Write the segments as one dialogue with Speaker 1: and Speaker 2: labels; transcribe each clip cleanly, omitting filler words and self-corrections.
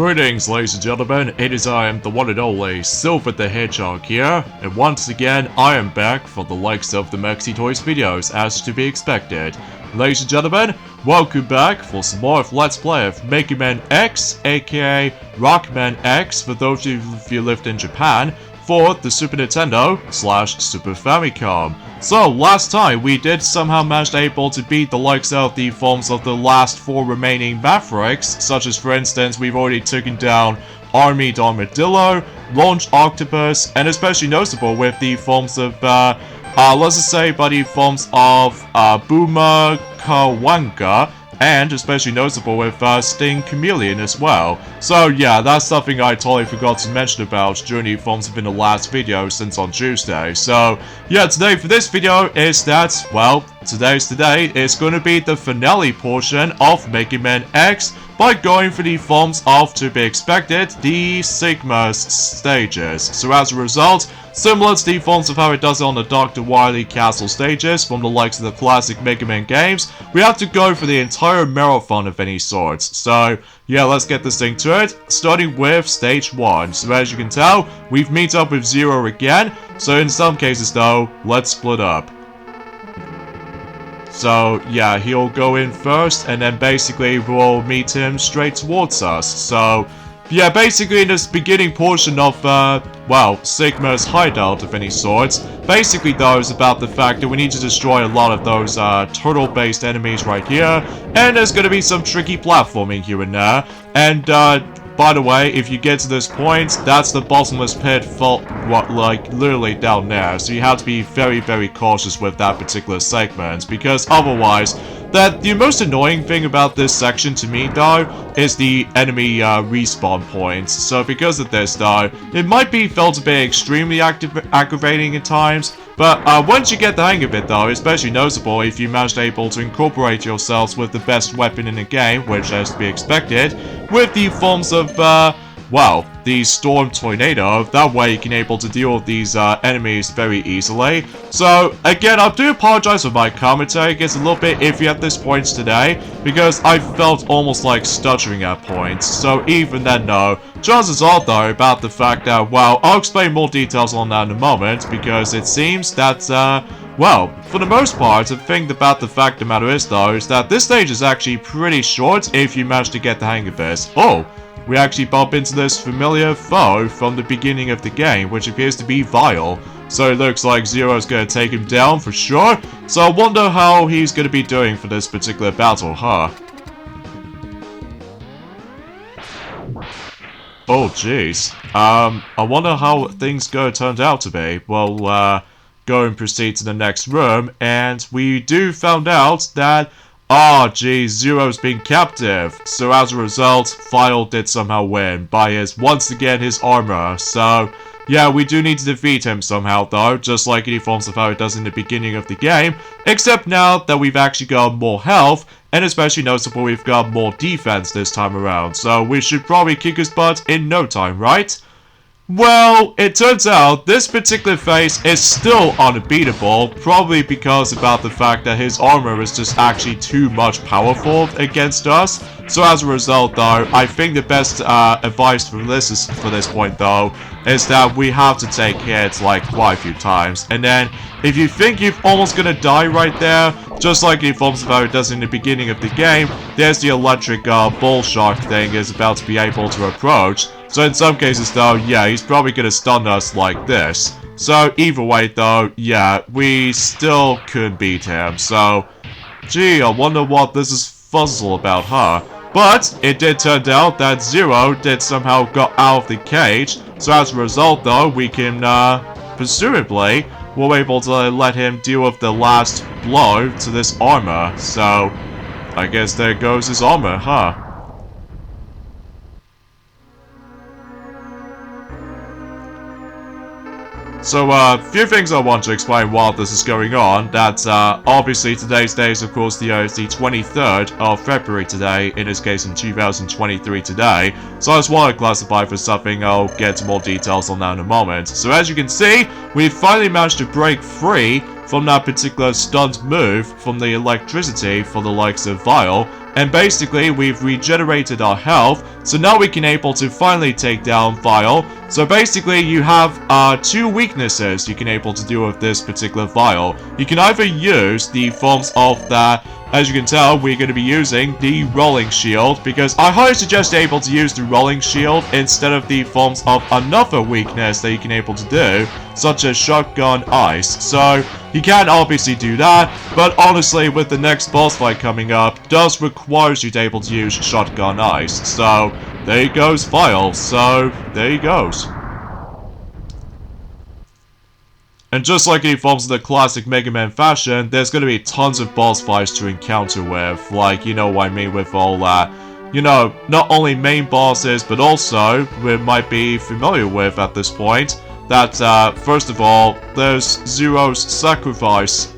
Speaker 1: Greetings, ladies and gentlemen, it is I am the one and only Silver the Hedgehog here, and once again I am back for the likes of the Maxi Toys videos, as to be expected. Ladies and gentlemen, welcome back for some more of Let's Play of Mega Man X, aka Rockman X for those of you who lived in Japan, for the Super Nintendo / Super Famicom. So, last time we did somehow manage able to beat the likes of the forms of the last 4 remaining Mavericks, such as for instance we've already taken down Army Armadillo, Launch Octopus, and especially notable with the forms of, let's just say by the forms of Boomer Kawanga, and especially notable with Sting Chameleon as well. So yeah, that's something I totally forgot to mention about during the forms of in the last video since on Tuesday. So yeah, today for this video is that, well, today is going to be the finale portion of Mega Man X by going for the forms of, to be expected, the Sigma stages. So as a result, similar to the forms of how it does on the Dr. Wily Castle stages from the likes of the classic Mega Man games, we have to go for the entire marathon of any sorts. So yeah, let's get this thing to it, starting with stage 1. So as you can tell, we've met up with Zero again, so in some cases though, let's split up. So yeah, he'll go in first, and then basically we'll meet him straight towards us. So yeah, basically in this beginning portion of, well, Sigma's hideout of any sorts, basically though is about the fact that we need to destroy a lot of those turtle-based enemies right here, and there's going to be some tricky platforming here and there, and by the way, if you get to this point, that's the bottomless pit, like literally down there, so you have to be very, very cautious with that particular segment, because otherwise, the most annoying thing about this section to me though, is the enemy respawn points. So because of this though, it might be felt a bit extremely aggravating at times, but once you get the hang of it though, especially noticeable if you managed able to incorporate yourselves with the best weapon in the game, which is to be expected, with the forms of, well, the Storm Tornado, that way you can able to deal with these enemies very easily. So, again, I do apologize for my commentary, it gets a little bit iffy at this point today, because I felt almost like stuttering at points. So even then, no. Chances are, though, about the fact that, well, I'll explain more details on that in a moment, because it seems that, well, for the most part, the thing about the fact of the matter is, though, is that this stage is actually pretty short if you manage to get the hang of this. Oh! We actually bump into this familiar foe from the beginning of the game, which appears to be Vile. So it looks like Zero's gonna take him down for sure. So I wonder how he's gonna be doing for this particular battle, huh? Oh jeez. I wonder how things turned out to be. Well, go and proceed to the next room, and we do found out that geez, Zero's been captive, so as a result, Vile did somehow win by once again, his armor. So, yeah, we do need to defeat him somehow though, just like in the forms of how it does in the beginning of the game, except now that we've actually got more health, and especially noticeable we've got more defense this time around, so we should probably kick his butt in no time, right? Well, it turns out this particular phase is still unbeatable, probably because about the fact that his armor is just actually too much powerful against us. So as a result though, I think the best advice for this point though, is that we have to take hits like quite a few times. And then, if you think you're almost gonna die right there, just like the forms of how it does in the beginning of the game, there's the electric bull shark thing is about to be able to approach. So in some cases though, yeah, he's probably gonna stun us like this. So either way though, yeah, we still could beat him. So, gee, I wonder what this is fuzzle about, huh? But it did turn out that Zero did somehow got out of the cage. So as a result though, we can, presumably, we're able to let him deal with the last blow to this armor. So, I guess there goes his armor, huh? So, few things I want to explain while this is going on. That, obviously today's day is, of course, the 23rd of February today, in this case in 2023 today. So I just want to classify for something, I'll get to more details on that in a moment. So as you can see, we've finally managed to break free from that particular stunt move from the electricity for the likes of Vile. and basically we've regenerated our health, so now we can able to finally take down Vile. So basically you have 2 weaknesses you can able to do with this particular Vile. You can either use the forms of that. As you can tell, we're going to be using the Rolling Shield, because I highly suggest you're able to use the Rolling Shield instead of the forms of another weakness that you can able to do, such as Shotgun Ice. So, you can obviously do that, but honestly, with the next boss fight coming up, does require you to able to use Shotgun Ice. So, there goes Vile. So, there he goes. And just like in forms of the classic Mega Man fashion, there's going to be tons of boss fights to encounter with. Like, you know what I mean with all that. You know, not only main bosses, but also we might be familiar with at this point. That, first of all, there's Zero's Sacrifice.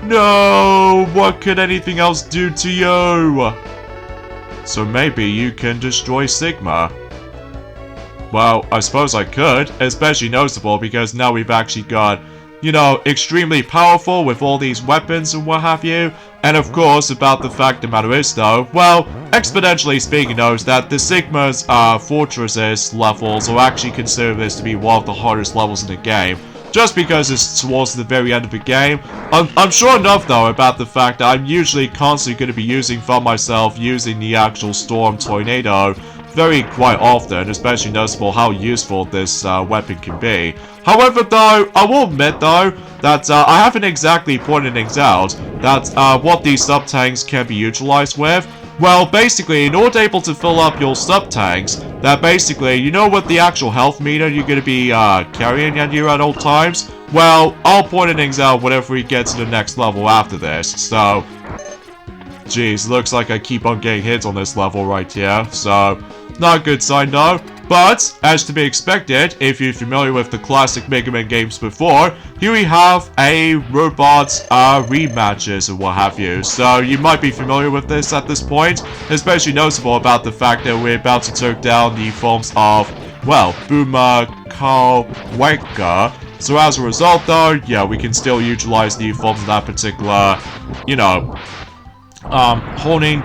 Speaker 1: No! What could anything else do to you? So maybe you can destroy Sigma. Well, I suppose I could, especially noticeable because now we've actually got, you know, extremely powerful with all these weapons and what have you. And of course, about the fact the matter is though, well, exponentially speaking knows that the Sigma's fortresses levels are actually considered this to be one of the hardest levels in the game. Just because it's towards the very end of the game. I'm sure enough though about the fact that I'm usually constantly going to be using for myself using the actual Storm Tornado very quite often, especially noticeable how useful this weapon can be. However though, I will admit though, that I haven't exactly pointed things out, that what these sub-tanks can be utilized with. Well, basically, in order able to fill up your sub-tanks, that basically, you know what the actual health meter you're going to be carrying at you at all times? Well, I'll point things out whenever we get to the next level after this, so... Jeez, looks like I keep on getting hits on this level right here, so... Not a good sign though. But, as to be expected, if you're familiar with the classic Mega Man games before, here we have a robot rematches and what have you. So, you might be familiar with this at this point, especially noticeable about the fact that we're about to take down the forms of, well, Buma Kaweka. So as a result though, yeah, we can still utilize the forms of that particular, you know, homing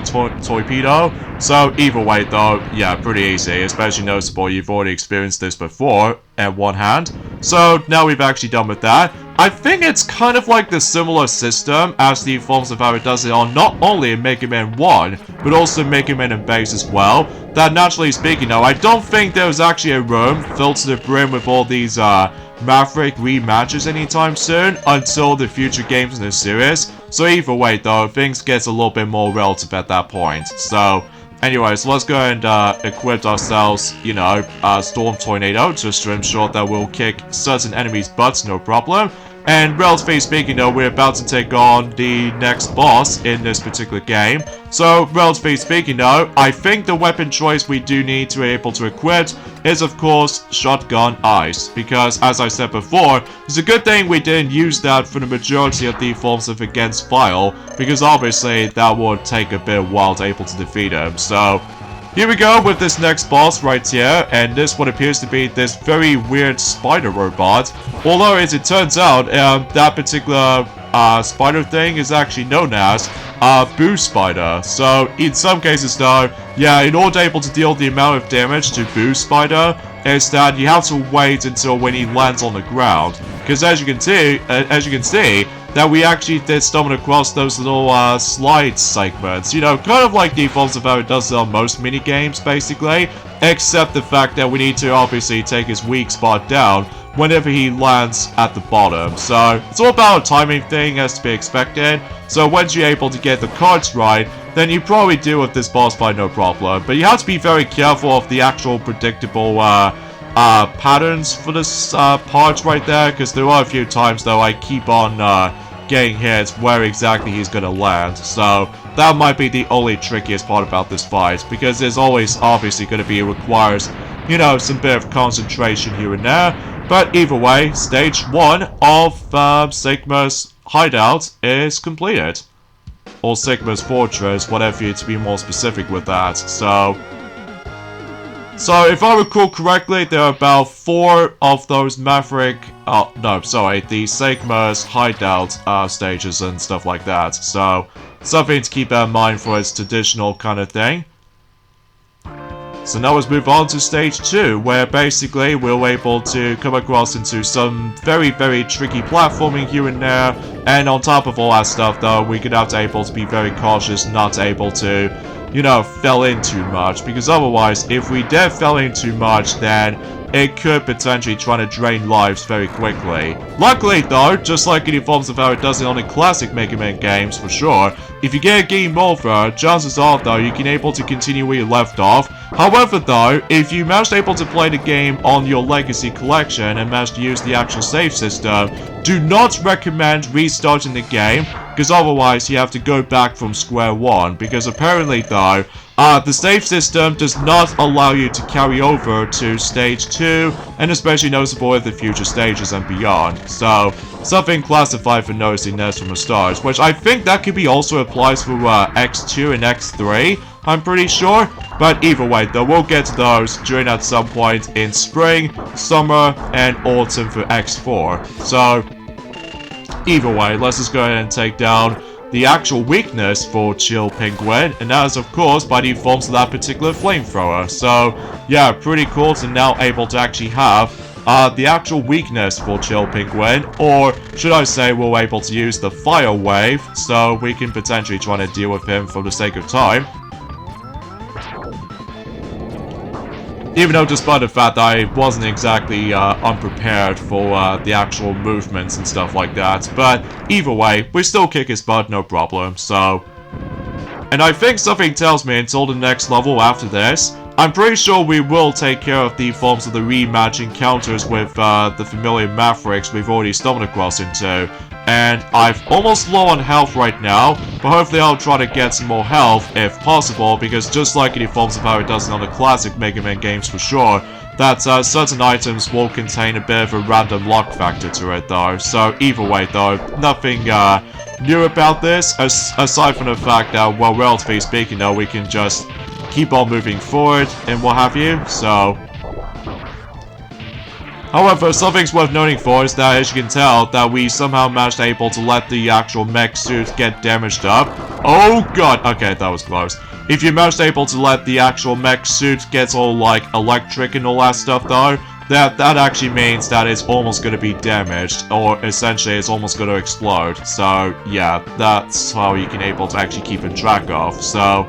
Speaker 1: torpedo. So either way though, yeah, pretty easy, especially noticeable you've already experienced this before at one hand. So now we've actually done with that. I think it's kind of like the similar system as the forms of how it does it on not only in Mega Man 1, but also Mega Man and Base as well. That naturally speaking though, I don't think there's actually a room filled to the brim with all these Maverick rematches anytime soon until the future games in the series. So either way though, things gets a little bit more relative at that point. So anyways, let's go and equip ourselves, you know, Storm Tornado just to ensure that we'll kick certain enemies' butts, no problem. And relatively speaking though, we're about to take on the next boss in this particular game. So, relatively speaking though, I think the weapon choice we do need to be able to equip is of course Shotgun Ice. Because, as I said before, it's a good thing we didn't use that for the majority of the forms of against Vile, because obviously that would take a bit of while to able to defeat him. So, here we go with this next boss right here, and this what appears to be this very weird spider robot. Although, as it turns out, that particular spider thing is actually known as Boo Spider. So, in some cases though, yeah, in order to able to deal the amount of damage to Boo Spider, is that you have to wait until when he lands on the ground. Because as you can see, that we actually did stumble across those little slide segments. You know, kind of like the defaults of how it does it on most minigames, basically. Except the fact that we need to obviously take his weak spot down whenever he lands at the bottom. So, it's all about a timing thing as to be expected. So, once you're able to get the cards right, then you probably deal with this boss fight no problem. But you have to be very careful of the actual predictable patterns for this part right there, because there are a few times though I keep on getting hit where exactly he's gonna land. So that might be the only trickiest part about this fight, because there's always obviously gonna be requires, you know, some bit of concentration here and there. But either way, stage 1 of Sigma's Hideout is completed. Or Sigma's Fortress, whatever you to be more specific with that. So So if I recall correctly, there are about 4 of those Maverick, the Sigma's Hideout stages and stuff like that. So something to keep in mind for its traditional kind of thing. So now let's move on to stage 2, where basically we're able to come across into some very, very tricky platforming here and there. And on top of all that stuff though, we're gonna have to able to be very cautious, not able to, you know, fell in too much. Because otherwise, if we did fell in too much, then it could potentially try to drain lives very quickly. Luckily though, just like in forms of how it does it on the classic Mega Man games for sure, if you get a game over, chances are though you can able to continue where you left off. However though, if you managed able to play the game on your Legacy collection and managed to use the actual save system, do not recommend restarting the game, because otherwise you have to go back from square one, because apparently though, the save system does not allow you to carry over to stage 2, and especially noticeable with the future stages and beyond. So, something classified for noticing this from the start, which I think that could be also applies for X2 and X3, I'm pretty sure. But either way though, we'll get to those during at some point in spring, summer, and autumn for X4. So, either way, let's just go ahead and take down the actual weakness for Chill Penguin, and that is of course by the forms of that particular flamethrower. So yeah, pretty cool to now able to actually have the actual weakness for Chill Penguin, or should I say we're able to use the fire wave, so we can potentially try to deal with him for the sake of time. Even though despite the fact that I wasn't exactly unprepared for the actual movements and stuff like that. But either way, we still kick his butt, no problem, so... And I think something tells me until the next level after this, I'm pretty sure we will take care of the forms of the rematch encounters with the familiar Mavericks we've already stumbled across into. And I'm almost low on health right now, but hopefully I'll try to get some more health if possible, because just like in the forms of how it does on the classic Mega Man games for sure, that certain items will contain a bit of a random luck factor to it though. So either way though, nothing new about this, aside from the fact that, well, relatively speaking though, we can just keep on moving forward and what have you, so... However, something's worth noting for is that, as you can tell, that we somehow managed able to let the actual mech suit get damaged up. Oh god, okay, that was close. If you managed able to let the actual mech suit get all, like, electric and all that stuff, though, that actually means that it's almost gonna be damaged, or essentially it's almost gonna explode. So, yeah, that's how you can able to actually keep in track of, so...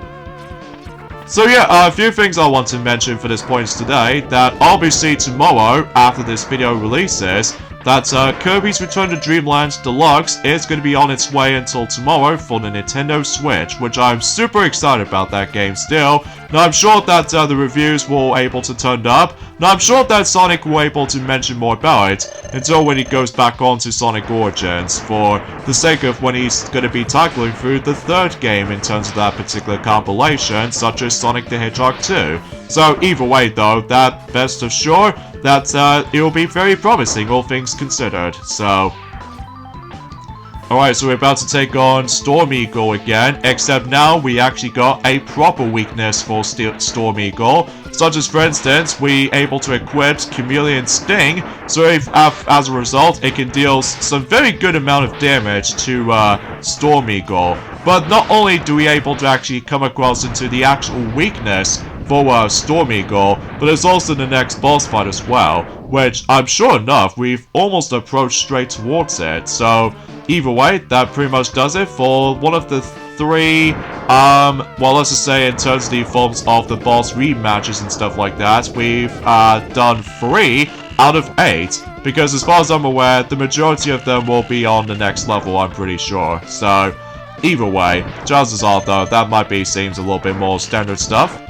Speaker 1: So yeah, a few things I want to mention for this point today, that obviously tomorrow, after this video releases, that Kirby's Return to Dreamland Deluxe is going to be on its way until tomorrow for the Nintendo Switch, which I'm super excited about that game still. Now I'm sure that the reviews will able to turn up. Now I'm sure that Sonic will able to mention more about it until when he goes back on to Sonic Origins, for the sake of when he's going to be tackling through the 3rd game in terms of that particular compilation, such as Sonic the Hedgehog 2. So either way though, that best of sure that it will be very promising, all things considered, so... Alright, so we're about to take on Storm Eagle again, except now we actually got a proper weakness for Storm Eagle, such as, for instance, we able to equip Chameleon Sting, so if, as a result, it can deal some very good amount of damage to Storm Eagle. But not only do we able to actually come across into the actual weakness for Storm Eagle, but there's also the next boss fight as well, which I'm sure enough, we've almost approached straight towards it, so either way, that pretty much does it for one of the 3, well, let's just say in terms of the forms of the boss rematches and stuff like that, we've done 3 out of 8, because as far as I'm aware, the majority of them will be on the next level, I'm pretty sure, so either way, chances are though, that might be seems a little bit more standard stuff.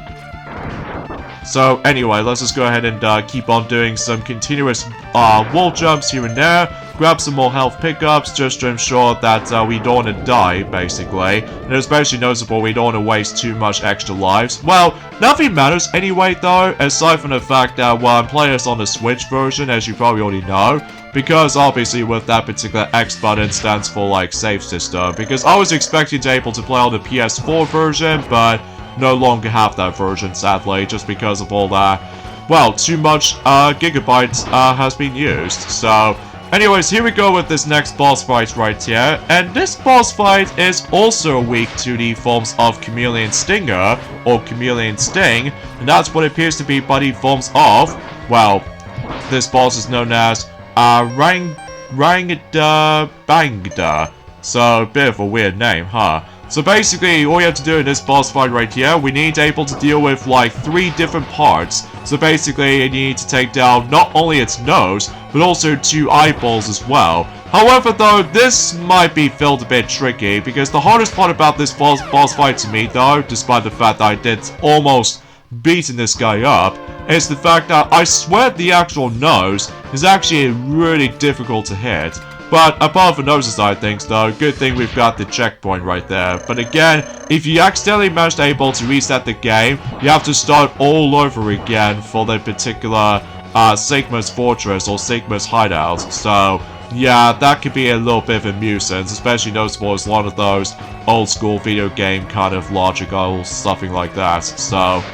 Speaker 1: So anyway, let's just go ahead and keep on doing some continuous wall jumps here and there, grab some more health pickups just to ensure that we don't want to die, basically. And especially noticeable, we don't want to waste too much extra lives. Well, nothing matters anyway though, aside from the fact that, well, I'm playing this on the Switch version, as you probably already know. Because obviously with that particular X button stands for like save system, because I was expecting to be able to play on the PS4 version, but no longer have that version, sadly, just because of all that. Well, too much gigabytes has been used. So, anyways, here we go with this next boss fight right here. And this boss fight is also weak to the forms of Chameleon Stinger, or Chameleon Sting. And that's what it appears to be by the forms of, well, this boss is known as Rangda Bangda. So, a bit of a weird name, huh? So basically, all you have to do in this boss fight right here, we need to able to deal with like 3 different parts. So basically, you need to take down not only its nose, but also 2 eyeballs as well. However though, this might be felt a bit tricky, because the hardest part about this boss fight to me though, despite the fact that I did almost beating this guy up, is the fact that I swear the actual nose is actually really difficult to hit. But apart from nose side things though, good thing we've got the checkpoint right there. But again, if you accidentally managed able to reset the game, you have to start all over again for the particular Sigma's Fortress or Sigma's Hideout. So yeah, that could be a little bit of a nuisance, especially noticeable as one of those old school video game kind of logical stuffing like that. So,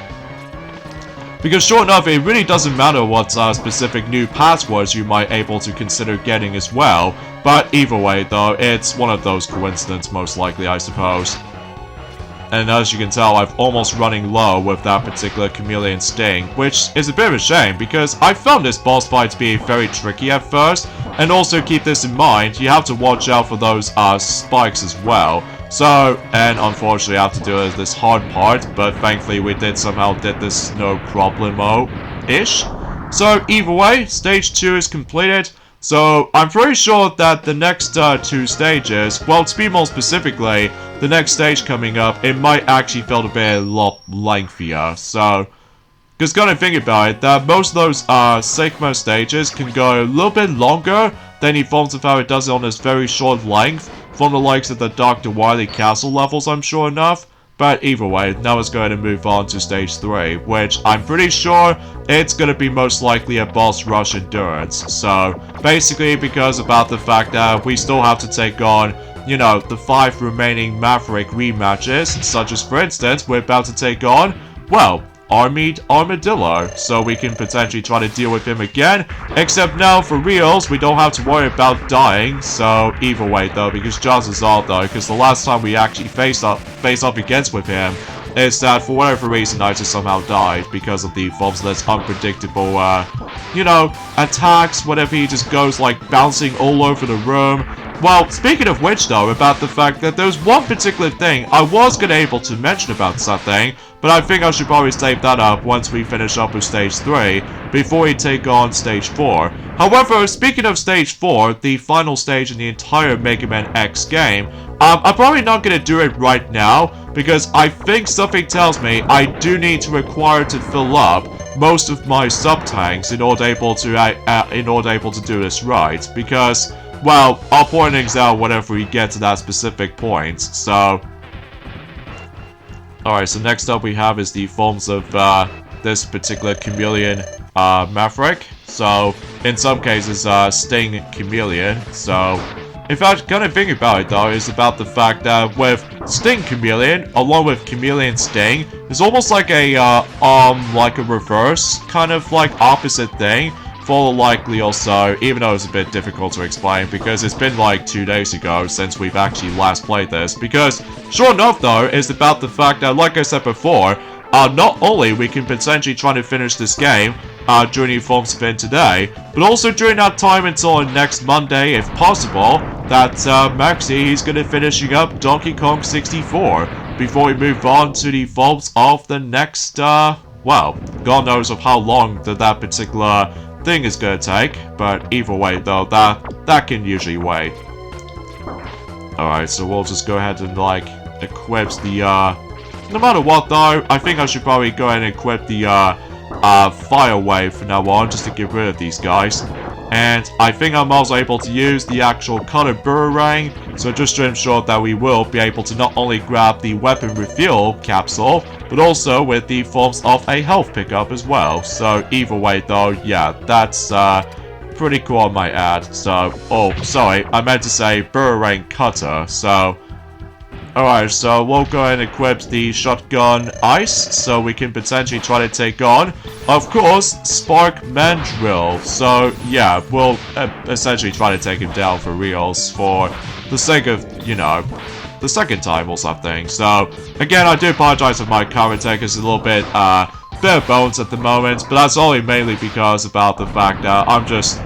Speaker 1: because sure enough, it really doesn't matter what specific new passwords you might able to consider getting as well. But either way though, it's one of those coincidences most likely, I suppose. And as you can tell, I'm almost running low with that particular Chameleon Sting, which is a bit of a shame because I found this boss fight to be very tricky at first. And also keep this in mind, you have to watch out for those spikes as well. So, and unfortunately I have to do this hard part, but thankfully we somehow did this no problemo-ish. So either way, stage 2 is completed. So I'm pretty sure that the next 2 stages, well to be more specifically, the next stage coming up, it might actually feel a bit lengthier. So, because gonna think about it, that most of those Sigma stages can go a little bit longer than he forms of how it does it on this very short length, from the likes of the Dr. Wily Castle levels, I'm sure enough. But either way, now it's going to move on to stage 3, which I'm pretty sure it's going to be most likely a boss rush endurance. So, basically because about the fact that we still have to take on, you know, the 5 remaining Maverick rematches, such as for instance, we're about to take on, well, Armored Armadillo, so we can potentially try to deal with him again, except now for reals, we don't have to worry about dying, so either way though, because chances are though, because the last time we actually face up against with him, is that for whatever reason I just somehow died, because of the forms of this unpredictable, you know, attacks, whenever he just goes like bouncing all over the room. Well, speaking of which though, about the fact that there's one particular thing I was gonna able to mention about something, but I think I should probably save that up once we finish up with stage 3, before we take on stage 4. However, speaking of stage 4, the final stage in the entire Mega Man X game, I'm probably not gonna do it right now, because I think something tells me I do need to require to fill up most of my sub-tanks in order able to do this right, because, well, I'll point things out whenever we get to that specific point, so... Alright, so next up we have is the forms of this particular Chameleon Maverick. So, in some cases, Sting Chameleon. So, if I kind of think about it though, is about the fact that with Sting Chameleon, along with Chameleon Sting, it's almost like a reverse, kind of like opposite thing. For likely also, even though it's a bit difficult to explain, because it's been like 2 days ago since we've actually last played this, because, sure enough though, it's about the fact that, like I said before, not only we can potentially try to finish this game during the forms event today, but also during that time until next Monday, if possible, that Maxie, he's going to finishing up Donkey Kong 64, before we move on to the forms of the next, well, God knows of how long that particular thing is gonna take, but either way though, that can usually wait. Alright, so we'll just go ahead and like equip the no matter what though, I think I should probably go ahead and equip the fire wave from now on, just to get rid of these guys. And I think I'm also able to use the actual colored boomerang, so just to ensure that we will be able to not only grab the weapon refuel capsule, but also with the forms of a health pickup as well. So either way though, yeah, that's pretty cool I might add. So, oh, sorry, I meant to say boomerang cutter, so... Alright, so we'll go and equip the shotgun ice, so we can potentially try to take on, of course, Spark Mandrill. So, yeah, we'll essentially try to take him down for reals for the sake of, you know, the second time or something. So, again, I do apologize if my commentary is a little bit, bare bones at the moment, but that's only mainly because about the fact that I'm just...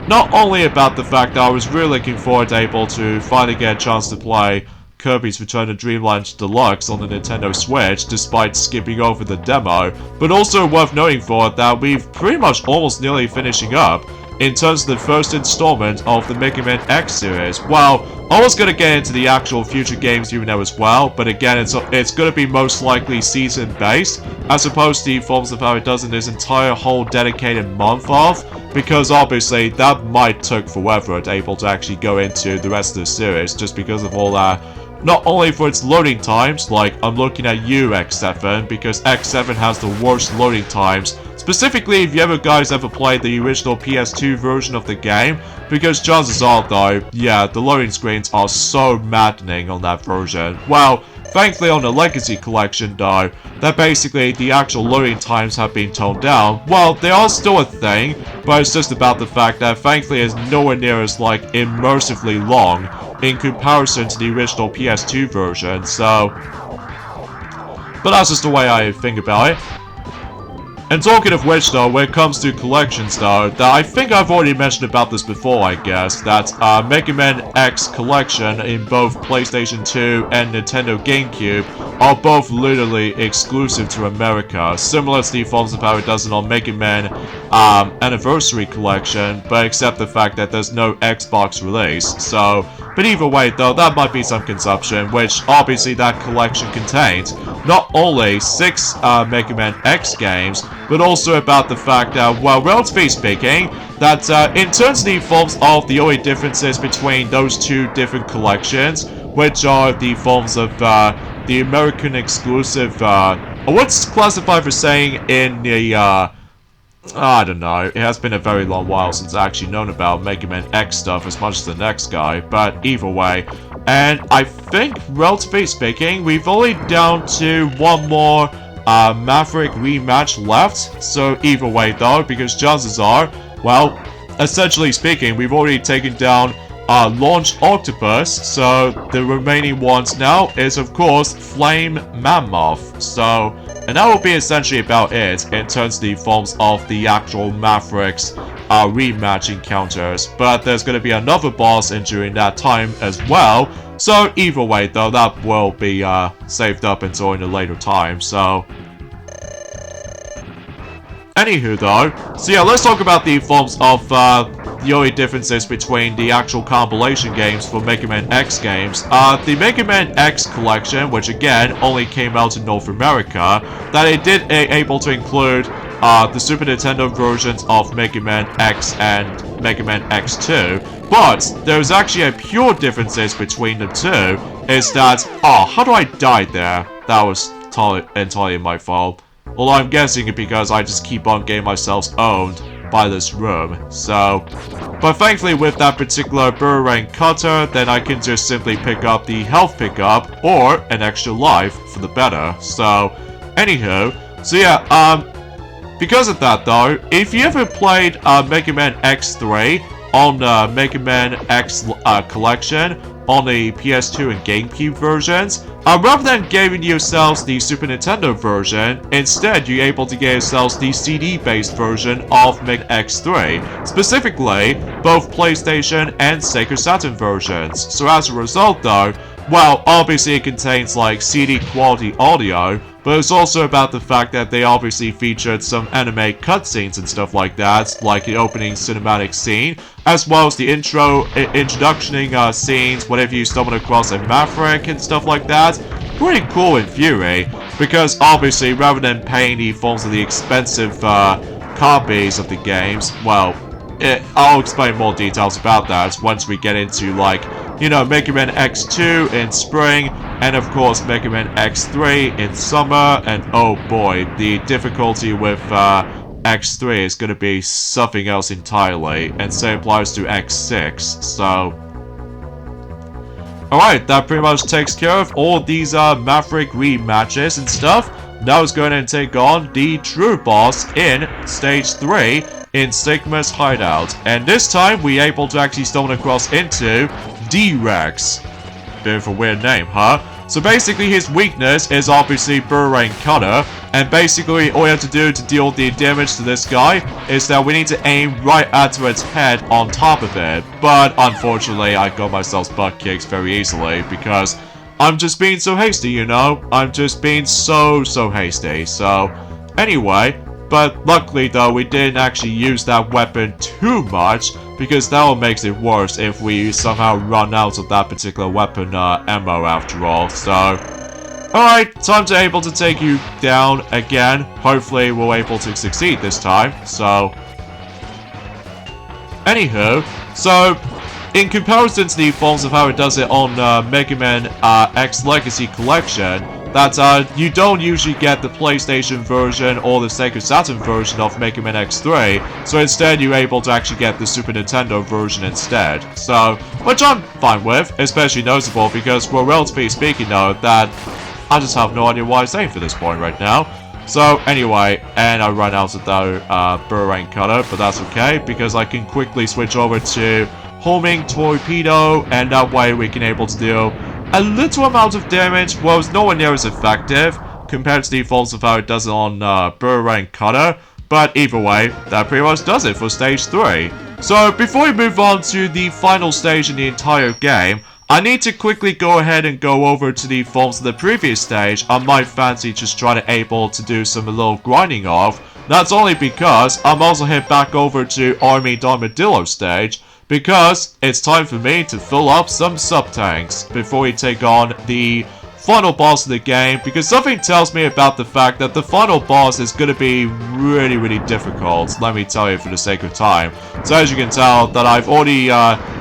Speaker 1: Not only about the fact that I was really looking forward to able to finally get a chance to play Kirby's Return to Dreamland Deluxe on the Nintendo Switch, despite skipping over the demo, but also worth noting for that we've pretty much almost nearly finishing up in terms of the first installment of the Mega Man X series. Well, I was gonna get into the actual future games even though as well, but again, it's gonna be most likely season-based, as opposed to the forms of how it does in this entire whole dedicated month off, because obviously that might take forever to able to actually go into the rest of the series, just because of all that. Not only for its loading times, like I'm looking at you X7, because X7 has the worst loading times. Specifically, if you ever guys ever played the original PS2 version of the game, because chances are though, yeah, the loading screens are so maddening on that version. Well, thankfully on the Legacy Collection though, that basically the actual loading times have been toned down. Well, they are still a thing, but it's just about the fact that thankfully it's nowhere near as like immersively long in comparison to the original PS2 version, so... But that's just the way I think about it. And talking of which though, when it comes to collections though, that I think I've already mentioned about this before I guess, that Mega Man X collection in both PlayStation 2 and Nintendo GameCube are both literally exclusive to America, similar to the forms of how it does it on Mega Man Anniversary Collection, but except the fact that there's no Xbox release, so... But either way though, that might be some consumption, which obviously that collection contains not only 6 Mega Man X games, but also about the fact that, well, relatively speaking, that in terms of the forms of the only differences between those two different collections, which are the forms of the American exclusive, what's classified for saying in the, I don't know, it has been a very long while since I've actually known about Mega Man X stuff as much as the next guy, but either way. And I think, relatively speaking, we've only down to one more Maverick rematch left, so either way though, because chances are, well, essentially speaking, we've already taken down Launch Octopus, so the remaining ones now is of course Flame Mammoth, so... And that will be essentially about it in terms of the forms of the actual Mavericks rematch encounters. But there's going to be another boss in during that time as well. So either way though, that will be saved up until in a later time. So anywho though, so yeah, let's talk about the forms of the only differences between the actual compilation games for Mega Man X games. The Mega Man X collection, which again only came out in North America, that it did able to include the Super Nintendo versions of Mega Man X and Mega Man X2, but there's actually a pure differences between the two, is that, oh, how do I die there? That was entirely my fault. Although I'm guessing it because I just keep on getting myself owned by this room, so... But thankfully with that particular boomerang cutter, then I can just simply pick up the health pickup, or an extra life for the better, so... Anywho, so yeah, because of that though, if you ever played Mega Man X3 on Mega Man X collection, on the PS2 and GameCube versions, rather than giving yourselves the Super Nintendo version, instead you're able to get yourselves the CD-based version of Mega X3, specifically both PlayStation and Sega Saturn versions. So as a result though, well, obviously it contains like CD quality audio, but it's also about the fact that they obviously featured some anime cutscenes and stuff like that, like the opening cinematic scene, as well as the introductioning scenes whenever you stumble across a Maverick and stuff like that. Pretty cool in theory, because obviously rather than paying the forms of the expensive copies of the games, well, I'll explain more details about that once we get into, like, you know, Mega Man X2 in spring, and of course Mega Man X3 in summer, and oh boy, the difficulty with X3 is going to be something else entirely, and same applies to X6, so... alright, that pretty much takes care of all these Maverick rematches and stuff. Now it's going to take on the true boss in Stage 3 in Sigma's Hideout. And this time, we're able to actually stumble across into D-Rex. Bit of a weird name, huh? So basically, his weakness is obviously Burrowing Cutter, and basically all you have to do to deal the damage to this guy is that we need to aim right at its head on top of it. But unfortunately, I got myself butt kicked very easily because I'm just being so hasty, you know? I'm just being so hasty. So, anyway, but luckily though, we didn't actually use that weapon too much, because that will make it worse if we somehow run out of that particular weapon ammo after all. So, alright, time to able to take you down again. Hopefully we're able to succeed this time. So, anywho, so in comparison to the forms of how it does it on Mega Man X Legacy Collection, that you don't usually get the PlayStation version or the Sega Saturn version of Mega Man X3, so instead you're able to actually get the Super Nintendo version instead. So, which I'm fine with, especially noticeable because, well, relatively speaking though, that I just have no idea what I'm saying for this point right now. So, anyway, and I run out of the Burrowing Cutter, but that's okay, because I can quickly switch over to Homing Torpedo, and that way we can able to do a little amount of damage. Well, it's nowhere near as effective compared to the defaults of how it does it on Burrowing Cutter, but either way, that pretty much does it for Stage 3. So, before we move on to the final stage in the entire game, I need to quickly go ahead and go over to the forms of the previous stage. I might fancy just trying to able to do some little grinding of. That's only because I'm also head back over to Army Armadillo stage, because it's time for me to fill up some sub-tanks before we take on the final boss of the game, because something tells me about the fact that the final boss is going to be really difficult, let me tell you, for the sake of time. So as you can tell, that I've already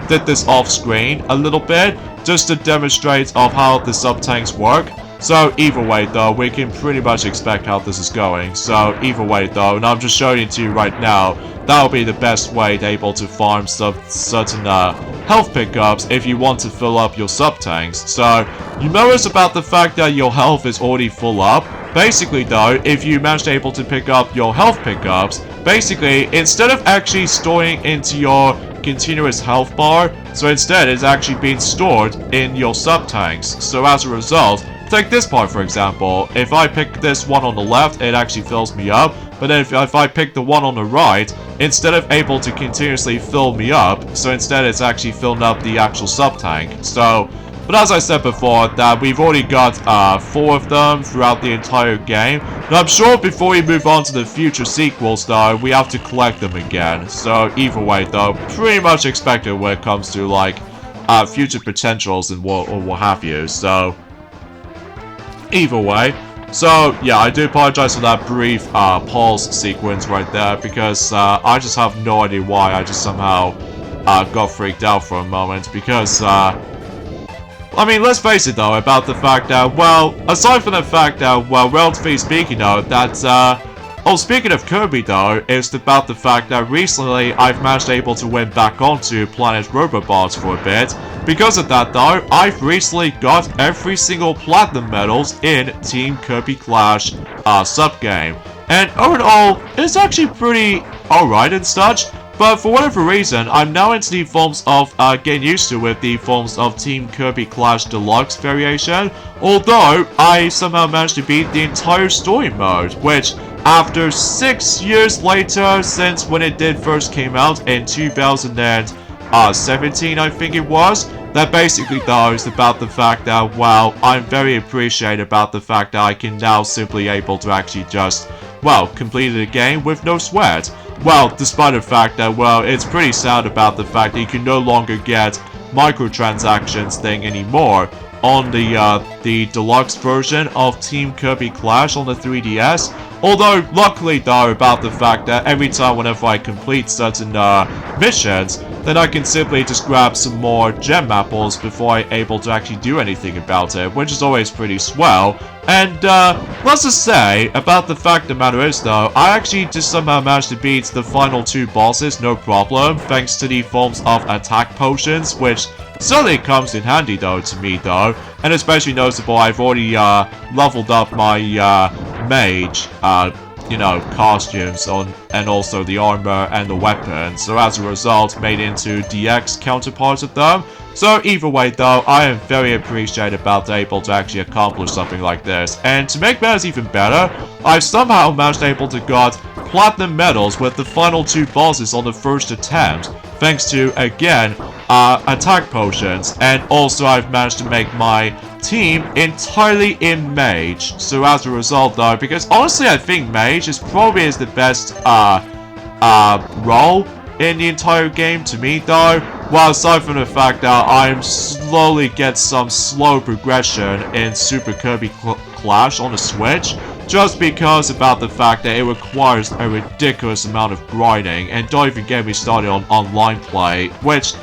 Speaker 1: did this off-screen a little bit, just to demonstrate of how the sub-tanks work. So either way though, we can pretty much expect how this is going. So either way though, and I'm just showing it to you right now, that'll be the best way to able to farm some certain health pickups if you want to fill up your sub-tanks. So you notice about the fact that your health is already full up. Basically though, if you manage to able to pick up your health pickups, basically instead of actually storing into your continuous health bar, so instead it's actually being stored in your sub-tanks. So as a result, take this part for example, if I pick this one on the left, it actually fills me up, but then if I pick the one on the right, instead of able to continuously fill me up, so instead it's actually filling up the actual sub-tank. So, but as I said before, that we've already got 4 of them throughout the entire game, and I'm sure before we move on to the future sequels though, we have to collect them again. So either way though, pretty much expected when it comes to like future potentials and what have you. So either way, so yeah, I do apologize for that brief pause sequence right there, because I just have no idea why I just somehow got freaked out for a moment, because I mean, let's face it though, about the fact that, well, aside from the fact that, well, relatively speaking though, that oh, speaking of Kirby though, it's about the fact that recently I've managed to able to win back onto Planet Robobots for a bit. Because of that though, I've recently got every single Platinum medals in Team Kirby Clash sub-game. And overall, it's actually pretty alright and such. But for whatever reason, I'm now into the forms of getting used to with the forms of Team Kirby Clash Deluxe variation. Although, I somehow managed to beat the entire story mode, which, after 6 years later since when it did first came out in 2017, I think it was, that basically though is about the fact that, well, I'm very appreciative about the fact that I can now simply able to actually just, well, complete the game with no sweat. Well, despite the fact that, well, it's pretty sad about the fact that you can no longer get microtransactions thing anymore on the deluxe version of Team Kirby Clash on the 3DS. Although, luckily though, about the fact that every time whenever I complete certain missions, then I can simply just grab some more gem apples before I'm able to actually do anything about it, which is always pretty swell. And let's just say, about the fact of the matter is though, I actually just somehow managed to beat the final 2 bosses no problem, thanks to the forms of attack potions, which certainly comes in handy though to me though, and especially noticeable I've already leveled up my mage you know, costumes and also the armor and the weapons, so as a result made into DX counterparts of them. So either way though, I am very appreciative about able to actually accomplish something like this. And to make matters even better, I've somehow managed able to got platinum medals with the final 2 bosses on the first attempt, thanks to, again, attack potions, and also I've managed to make my team entirely in mage. So as a result though, because honestly I think mage is probably the best role in the entire game to me though. Well, aside from the fact that I'm slowly get some slow progression in Super Kirby Clash on the Switch, just because about the fact that it requires a ridiculous amount of grinding, and don't even get me started on online play, which,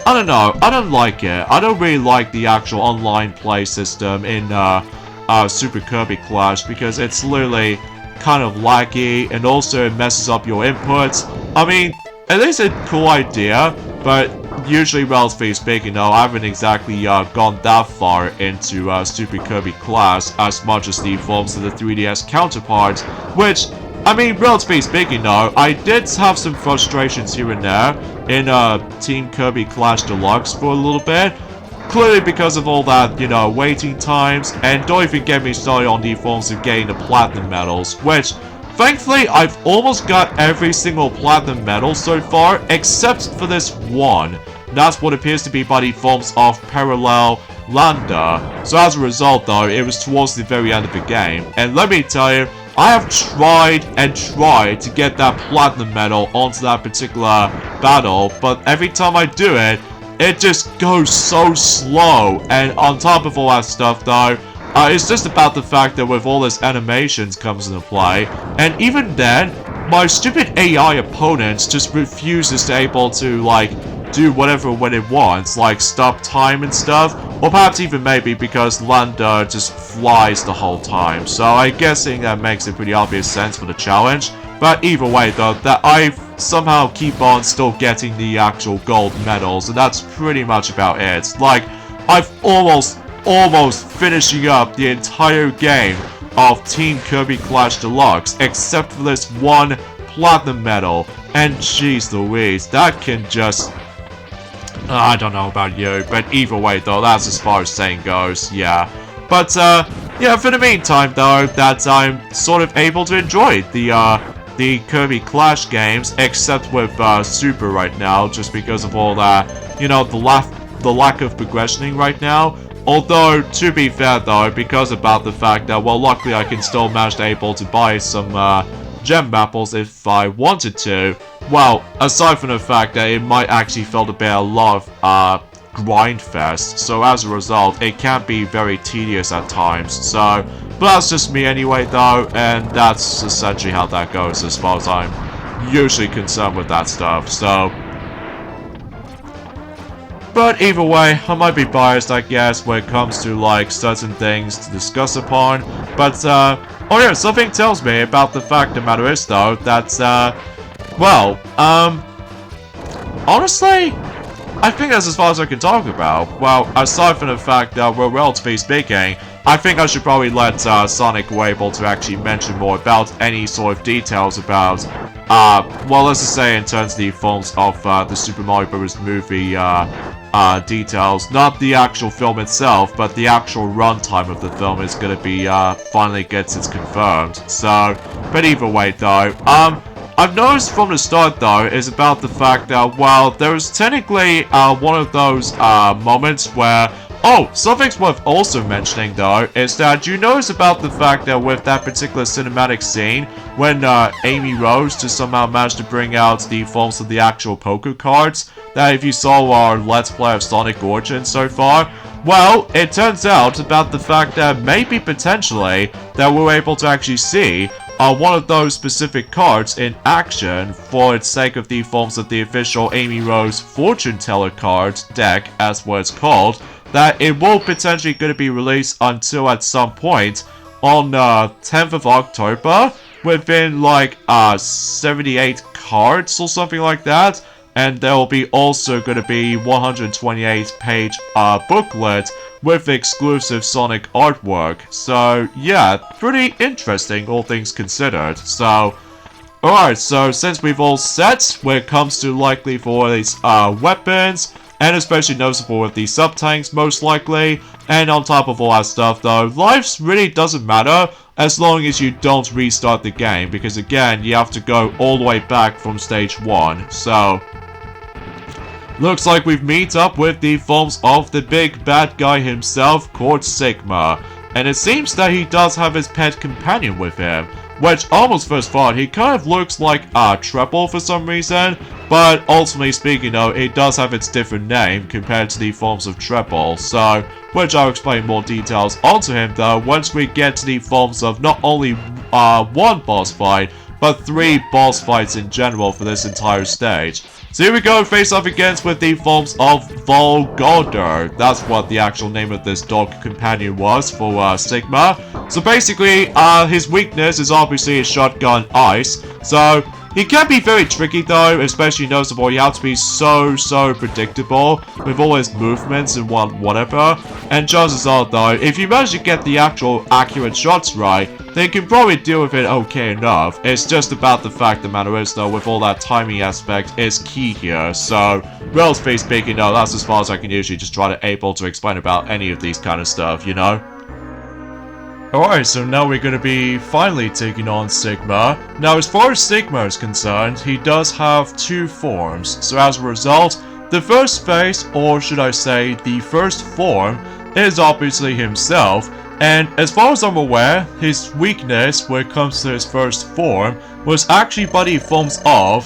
Speaker 1: I don't know, I don't like it. I don't really like the actual online play system in Super Kirby Clash, because it's literally kind of laggy, and also it messes up your inputs. I mean, it is a cool idea, but usually, relatively speaking, though, I haven't exactly gone that far into Super Kirby Clash as much as the forms of the 3DS counterparts, which, I mean, relatively speaking, though, I did have some frustrations here and there in Team Kirby Clash Deluxe for a little bit, clearly because of all that, you know, waiting times, and don't even get me started on the forms of getting the platinum medals, which, thankfully, I've almost got every single platinum medal so far, except for this one. That's what appears to be by the forms of Parallel Lander. So as a result though, it was towards the very end of the game. And let me tell you, I have tried and tried to get that platinum medal onto that particular battle, but every time I do it, it just goes so slow. And on top of all that stuff though, it's just about the fact that with all this animations comes into play, and even then, my stupid AI opponent just refuses to able to, like, do whatever when it wants, like stop time and stuff, or perhaps even maybe because Lander just flies the whole time, so I'm guessing that makes a pretty obvious sense for the challenge. But either way though, that I somehow keep on still getting the actual gold medals, and that's pretty much about it. Like, I've almost finishing up the entire game of Team Kirby Clash Deluxe, except for this one platinum medal, and jeez Louise, that can just... I don't know about you, but either way though, that's as far as saying goes, yeah. But, yeah, for the meantime though, that I'm sort of able to enjoy the Kirby Clash games, except with Super right now, just because of all that, you know, the lack of progressioning right now. Although, to be fair though, because about the fact that, well, luckily I can still manage to able to buy some gem apples if I wanted to. Well, aside from the fact that it might actually feel to be a lot of grind fest, so as a result, it can be very tedious at times. So, but that's just me anyway though, and that's essentially how that goes as far as I'm usually concerned with that stuff. So, but either way, I might be biased, I guess, when it comes to, like, certain things to discuss upon. But, oh yeah, something tells me about the fact of the matter is, though, that, well, honestly, I think that's as far as I can talk about. Well, aside from the fact that, well, relatively speaking, I think I should probably let Sonic be able to actually mention more about any sort of details about, well, let's just say in terms of the forms of the Super Mario Bros. Movie details. Not the actual film itself, but the actual runtime of the film is going to be, finally gets it confirmed. So, but either way though, I've noticed from the start though, is about the fact that, well, there was technically one of those moments where, oh, something's worth also mentioning though, is that you notice about the fact that with that particular cinematic scene, when Amy Rose just somehow managed to bring out the forms of the actual poker cards, that if you saw our Let's Play of Sonic Origins so far, well, it turns out about the fact that maybe potentially that we're able to actually see one of those specific cards in action for its sake of the forms of the official Amy Rose Fortune Teller card deck, as what it's called, that it will potentially going to be released until at some point on 10th of October, within like 78 cards or something like that. and there will be also going to be 128-page booklet with exclusive Sonic artwork. So yeah, pretty interesting, all things considered. So alright, so since we've all set when it comes to likely for these weapons, and especially noticeable with these sub-tanks most likely, and on top of all that stuff though, lives really doesn't matter as long as you don't restart the game, because again, you have to go all the way back from stage 1. So looks like we've met up with the forms of the big bad guy himself called Sigma, and it seems that he does have his pet companion with him, which almost first thought he kind of looks like a Treble for some reason, but ultimately speaking though, it does have its different name compared to the forms of Treble, so which I'll explain more details onto him though once we get to the forms of not only one boss fight, but 3 boss fights in general for this entire stage. So here we go, face off against with the forms of Volgoder. That's what the actual name of this dog companion was for Sigma. So basically, his weakness is obviously his shotgun ice. So he can be very tricky though, especially noticeable. You have to be so predictable with all his movements and whatever. And chances are though, if you manage to get the actual accurate shots right, then you can probably deal with it okay enough. It's just about the fact the matter is though, with all that timing aspect is key here. So, relatively speaking though, that's as far as I can usually just try to able to explain about any of these kind of stuff, you know? Alright, so now we're going to be finally taking on Sigma. Now, as far as Sigma is concerned, he does have 2 forms. So as a result, the first phase, or should I say, the first form, is obviously himself. And as far as I'm aware, his weakness when it comes to his first form was actually by the forms of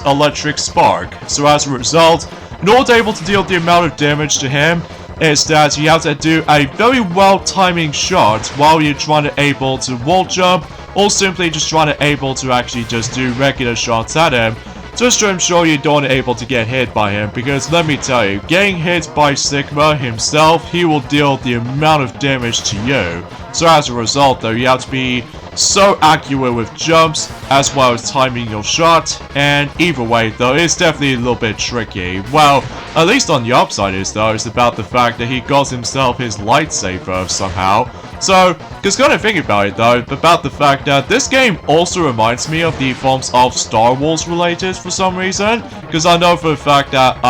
Speaker 1: Electric Spark. So as a result, in order to able to deal the amount of damage to him, is that you have to do a very well timing shot while you're trying to able to wall jump, or simply just trying to able to actually just do regular shots at him, just to ensure you don't able to get hit by him, because let me tell you, getting hit by Sigma himself, he will deal the amount of damage to you. So as a result though, you have to be so accurate with jumps, as well as timing your shot, and either way though, it's definitely a little bit tricky. Well, at least on the upside is though, it's about the fact that he got himself his lightsaber somehow. So, just kind of think about it though, about the fact that this game also reminds me of the forms of Star Wars related for some reason, because I know for the fact that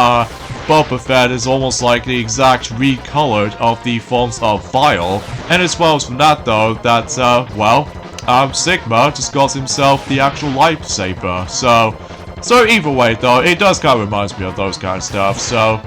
Speaker 1: Boba Fett is almost like the exact recolored of the forms of Vile, and as well as from that though, that Sigma just got himself the actual lightsaber. So either way though, it does kind of reminds me of those kind of stuff. So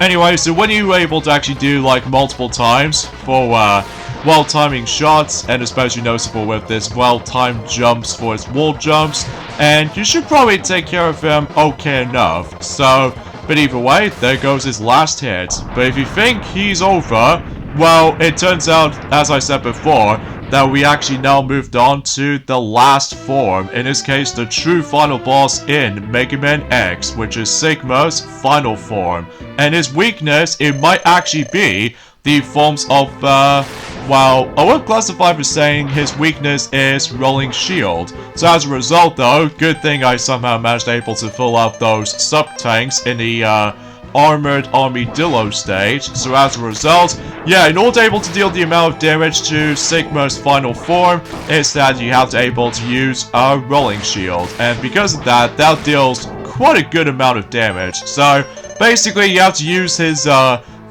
Speaker 1: anyway, so when you were able to actually do like multiple times for well timing shots, and especially noticeable with this well timed jumps for his wall jumps, and you should probably take care of him okay enough. So, but either way, there goes his last hit. But if you think he's over, well, it turns out, as I said before, that we actually now moved on to the last form, in this case the true final boss in Mega Man X, which is Sigma's final form. And his weakness, it might actually be the forms of, well, I would classify for saying his weakness is Rolling Shield. So as a result though, good thing I somehow managed able to fill up those sub-tanks in the Armored Armadillo stage. So as a result, yeah, in order to able to deal the amount of damage to Sigma's final form, is that you have to able to use a Rolling Shield. And because of that, that deals quite a good amount of damage. So basically you have to use his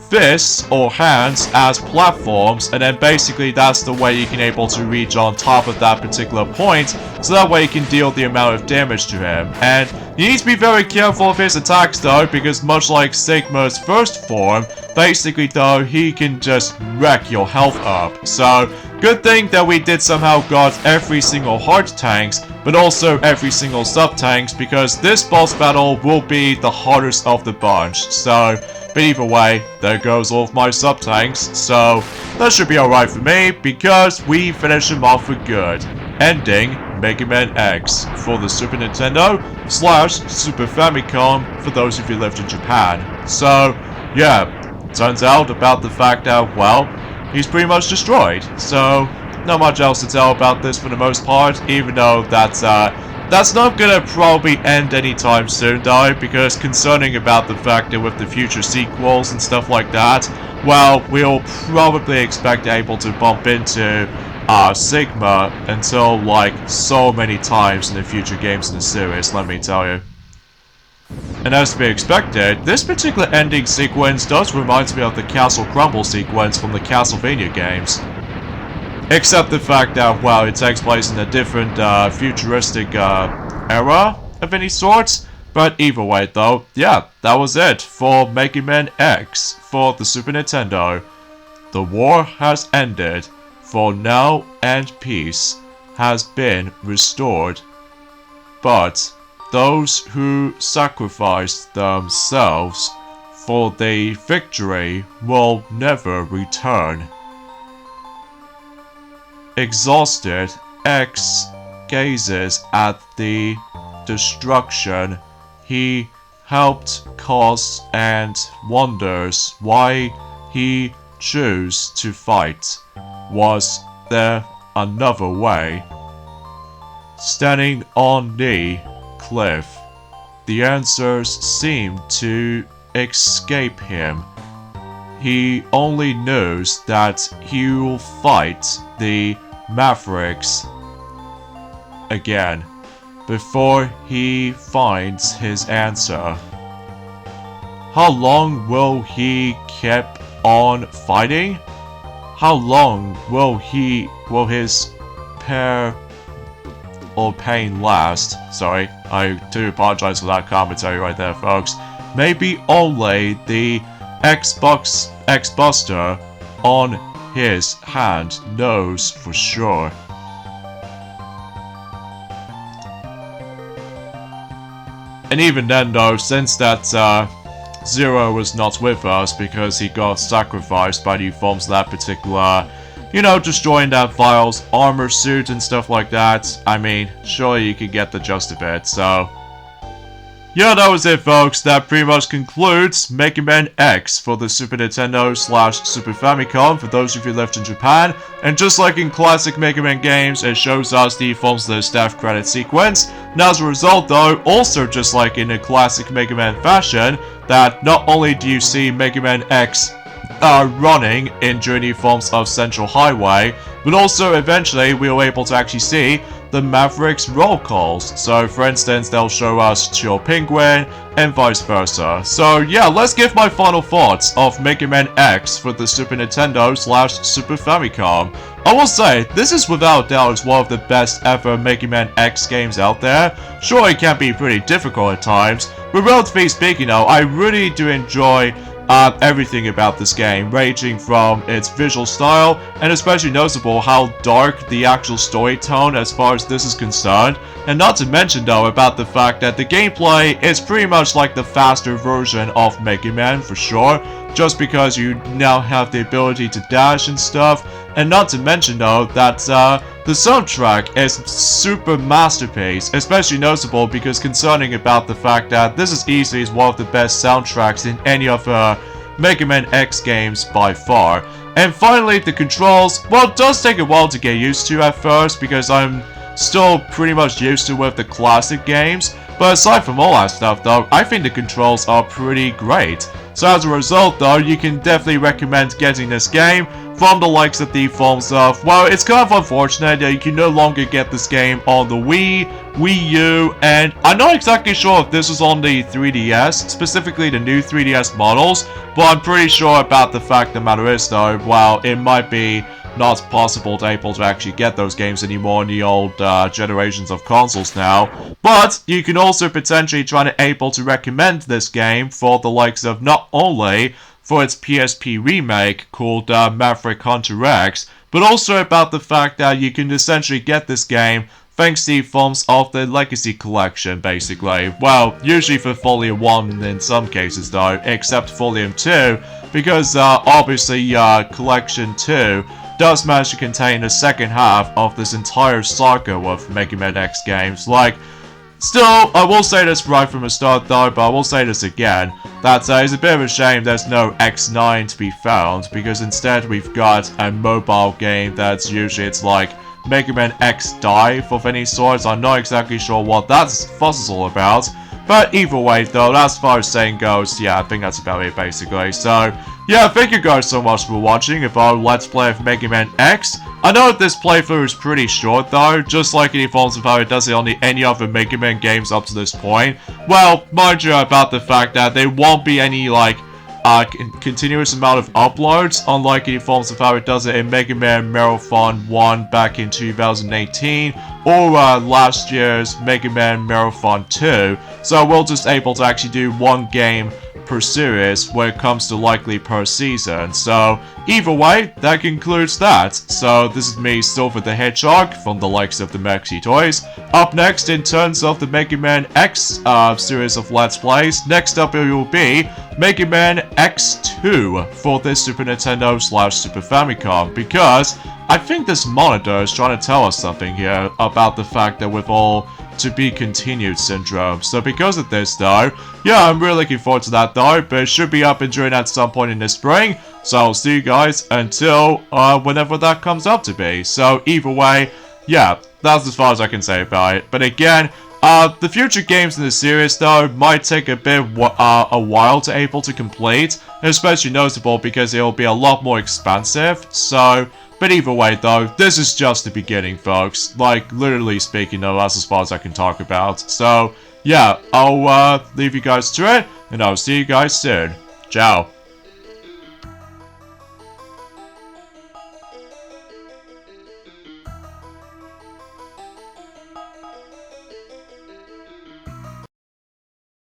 Speaker 1: fists or hands as platforms, and then basically that's the way you can able to reach on top of that particular point, so that way you can deal the amount of damage to him. And you need to be very careful of his attacks though, because much like Sigma's first form, basically though, he can just wreck your health up. So good thing that we did somehow got every single hard tanks, but also every single sub tanks, because this boss battle will be the hardest of the bunch. So but either way, there goes all of my sub-tanks, so that should be alright for me, because we finish him off for good, ending Mega Man X for the Super Nintendo / Super Famicom for those of you who lived in Japan. So, yeah, turns out about the fact that, well, he's pretty much destroyed, so not much else to tell about this for the most part, even though that's, That's not gonna probably end anytime soon though, because concerning about the fact that with the future sequels and stuff like that, well, we'll probably expect able to bump into Sigma until like so many times in the future games in the series, let me tell you. And as to be expected, this particular ending sequence does remind me of the Castle Crumble sequence from the Castlevania games. Except the fact that, well, it takes place in a different futuristic era of any sort. But either way though, yeah, that was it for Mega Man X for the Super Nintendo. The war has ended, for now, and peace has been restored. But those who sacrificed themselves for the victory will never return. Exhausted, X gazes at the destruction he helped cause and wonders why he chose to fight. Was there another way? Standing on the cliff, the answers seem to escape him. He only knows that he will fight the Mavericks again before he finds his answer. How long will he keep on fighting? How long will his pain last? Sorry, I do apologize for that commentary right there, folks. Maybe only the X-Buster on his hand knows for sure. And even then though, since that Zero was not with us because he got sacrificed by the forms of that particular, you know, destroying that Vile's armor suit and stuff like that, I mean, sure you could get the gist of it, so... Yeah, that was it, folks. That pretty much concludes Mega Man X for the Super Nintendo / Super Famicom for those of you left in Japan. And just like in classic Mega Man games, it shows us the forms of the staff credit sequence. And as a result, though, also just like in a classic Mega Man fashion, that not only do you see Mega Man X running in Journey forms of Central Highway, but also eventually we were able to actually see the Mavericks roll calls. So for instance, they'll show us Chill Penguin and vice versa. So yeah, let's give my final thoughts of Mega Man X for the Super Nintendo / Super Famicom. I will say, this is without doubt one of the best ever Mega Man X games out there. Sure, it can be pretty difficult at times, but relatively speaking though, I really do enjoy everything about this game, ranging from its visual style, and especially noticeable how dark the actual story tone as far as this is concerned, and not to mention though about the fact that the gameplay is pretty much like the faster version of Mega Man for sure, just because you now have the ability to dash and stuff, and not to mention though that the soundtrack is super masterpiece, especially noticeable because concerning about the fact that this is easily one of the best soundtracks in any of Mega Man X games by far. And finally, the controls, well, it does take a while to get used to at first because I'm still pretty much used to with the classic games, but aside from all that stuff though, I think the controls are pretty great. So as a result though, you can definitely recommend getting this game from the likes of the forms of, well, it's kind of unfortunate that you can no longer get this game on the Wii, Wii U, and I'm not exactly sure if this was on the 3DS, specifically the new 3DS models, but I'm pretty sure about the fact the matter is though, well, it might be not possible to able to actually get those games anymore in the old generations of consoles now. But you can also potentially try to able to recommend this game for the likes of not only for its PSP remake called Maverick Hunter X, but also about the fact that you can essentially get this game thanks to the forms of the Legacy Collection, basically. Well, usually for Volume 1 in some cases though, except Volume 2, because obviously Collection 2 does manage to contain the second half of this entire saga of Mega Man X games. Like, still, I will say this right from the start though, but I will say this again, that it's a bit of a shame there's no X9 to be found, because instead we've got a mobile game that's usually, it's like Mega Man X dive of any sort. I'm not exactly sure what that fuss is all about. But either way though, as far as saying goes, yeah, I think that's about it basically. So, yeah, thank you guys so much for watching our Let's Play of Mega Man X. I know this playthrough is pretty short though, just like it evolves of how it does it on any other Mega Man games up to this point. Well, mind you about the fact that there won't be any, like, continuous amount of uploads, unlike in forms of how it does it in Mega Man Marathon 1 back in 2018, or last year's Mega Man Marathon 2, so we're just able to actually do one game per series when it comes to likely per season. So either way, that concludes that. So this is me, Silver the Hedgehog, from the likes of the Maxi Toys. Up next, in terms of the Mega Man X series of Let's Plays, next up it will be Mega Man X2 for the Super Nintendo / Super Famicom, because I think this monitor is trying to tell us something here about the fact that with all to be continued syndrome. So because of this though, yeah, I'm really looking forward to that though, but it should be up and doing at some point in the spring. So I'll see you guys until whenever that comes up to be. So either way, yeah, that's as far as I can say about it. But again, the future games in the series though might take a bit a while to able to complete, especially notable because it'll be a lot more expensive. So, but either way though, this is just the beginning, folks. Like, literally speaking though, that's as far as I can talk about. So, yeah, I'll leave you guys to it, and I'll see you guys soon. Ciao.